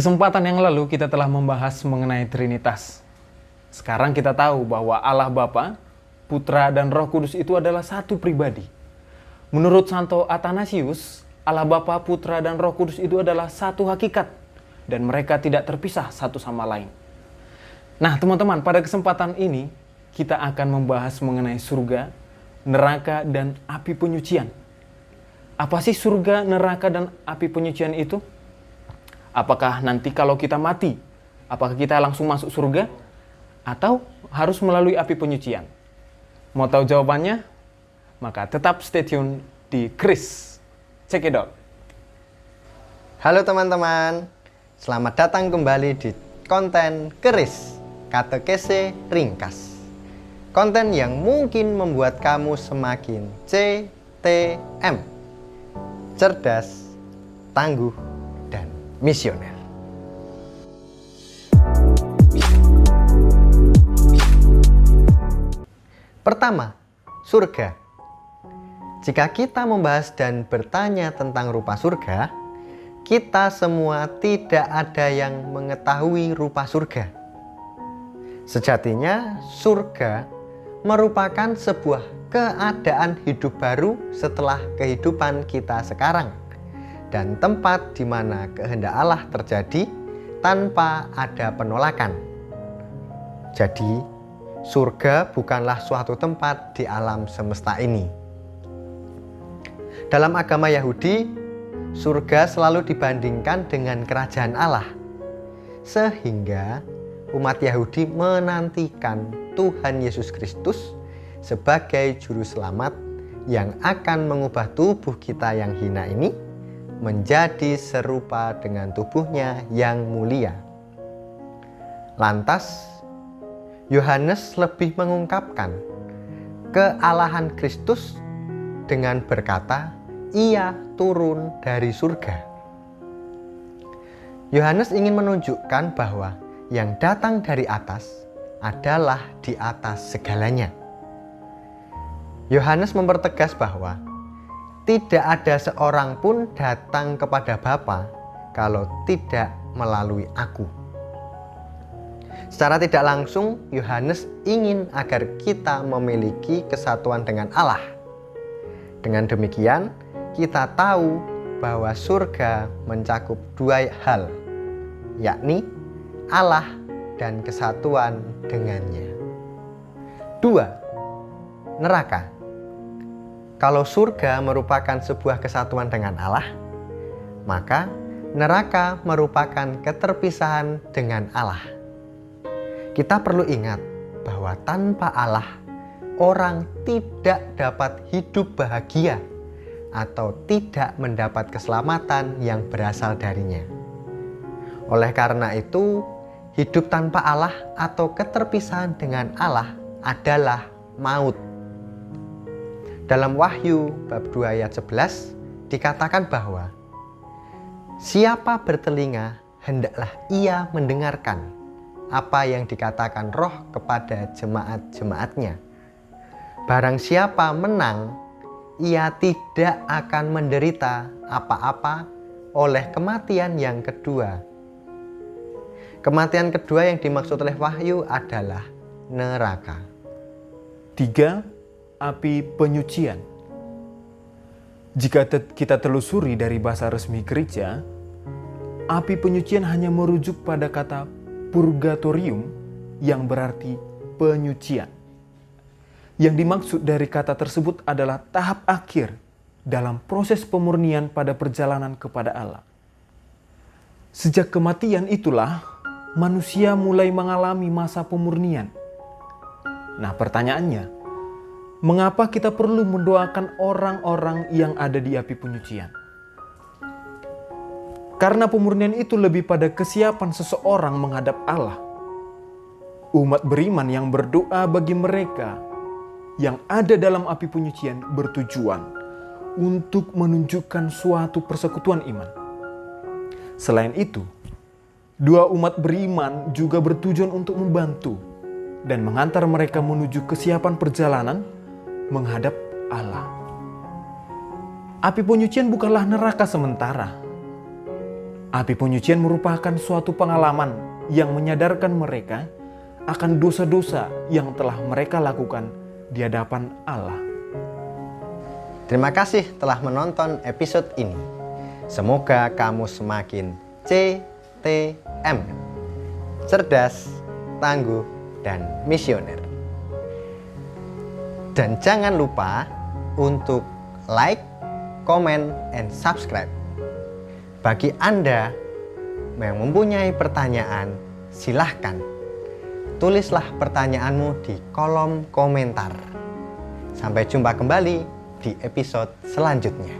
kesempatan yang lalu kita telah membahas mengenai Trinitas. Sekarang kita tahu bahwa Allah Bapa, Putra, dan Roh Kudus itu adalah satu pribadi. Menurut Santo Athanasius, Allah Bapa, Putra, dan Roh Kudus itu adalah satu hakikat dan mereka tidak terpisah satu sama lain. Nah, teman-teman, pada kesempatan ini kita akan membahas mengenai surga, neraka, dan api penyucian. Apa sih surga, neraka, dan api penyucian itu? Apakah nanti kalau kita mati, apakah kita langsung masuk surga? Atau harus melalui api penyucian? Mau tahu jawabannya? Maka tetap stay tune di Kris. Check it out. Halo teman-teman, selamat datang kembali di konten Kris, Katekese Ringkas. Konten yang mungkin membuat kamu semakin CTM, cerdas, tangguh, dan misioner. Pertama, surga. Jika kita membahas dan bertanya tentang rupa surga, kita semua tidak ada yang mengetahui rupa surga. Sejatinya, surga merupakan sebuah keadaan hidup baru setelah kehidupan kita sekarang, dan tempat di mana kehendak Allah terjadi tanpa ada penolakan. Jadi, surga bukanlah suatu tempat di alam semesta ini. Dalam agama Yahudi, surga selalu dibandingkan dengan kerajaan Allah, sehingga umat Yahudi menantikan Tuhan Yesus Kristus sebagai juru selamat yang akan mengubah tubuh kita yang hina ini menjadi serupa dengan tubuhnya yang mulia. Lantas, Yohanes lebih mengungkapkan kealahan Kristus dengan berkata, Ia turun dari surga. Yohanes ingin menunjukkan bahwa yang datang dari atas adalah di atas segalanya. Yohanes mempertegas bahwa tidak ada seorang pun datang kepada Bapa kalau tidak melalui Aku. Secara tidak langsung, Yohanes ingin agar kita memiliki kesatuan dengan Allah. Dengan demikian, kita tahu bahwa surga mencakup dua hal, yakni Allah dan kesatuan dengannya. 2. Neraka. Kalau surga merupakan sebuah kesatuan dengan Allah, maka neraka merupakan keterpisahan dengan Allah. Kita perlu ingat bahwa tanpa Allah, orang tidak dapat hidup bahagia atau tidak mendapat keselamatan yang berasal darinya. Oleh karena itu, hidup tanpa Allah atau keterpisahan dengan Allah adalah maut. Dalam Wahyu bab 2 ayat 11 dikatakan bahwa siapa bertelinga hendaklah ia mendengarkan apa yang dikatakan Roh kepada jemaat-jemaatnya. Barang siapa menang, ia tidak akan menderita apa-apa oleh kematian yang kedua. Kematian kedua yang dimaksud oleh Wahyu adalah neraka. 3. Api penyucian. Jika kita telusuri dari bahasa resmi gereja, api penyucian hanya merujuk pada kata purgatorium yang berarti penyucian. Yang dimaksud dari kata tersebut adalah tahap akhir dalam proses pemurnian pada perjalanan kepada Allah. Sejak kematian itulah manusia mulai mengalami masa pemurnian. Nah, pertanyaannya, mengapa kita perlu mendoakan orang-orang yang ada di api penyucian? Karena pemurnian itu lebih pada kesiapan seseorang menghadap Allah. Umat beriman yang berdoa bagi mereka yang ada dalam api penyucian bertujuan untuk menunjukkan suatu persekutuan iman. Selain itu, dua umat beriman juga bertujuan untuk membantu dan mengantar mereka menuju kesiapan perjalanan menghadap Allah. Api penyucian bukanlah neraka sementara. Api penyucian merupakan suatu pengalaman yang menyadarkan mereka akan dosa-dosa yang telah mereka lakukan di hadapan Allah. Terima kasih telah menonton episode ini. Semoga kamu semakin CTM, cerdas, tangguh, dan misioner. Dan jangan lupa untuk like, comment, and subscribe. Bagi Anda yang mempunyai pertanyaan, silahkan tulislah pertanyaanmu di kolom komentar. Sampai jumpa kembali di episode selanjutnya.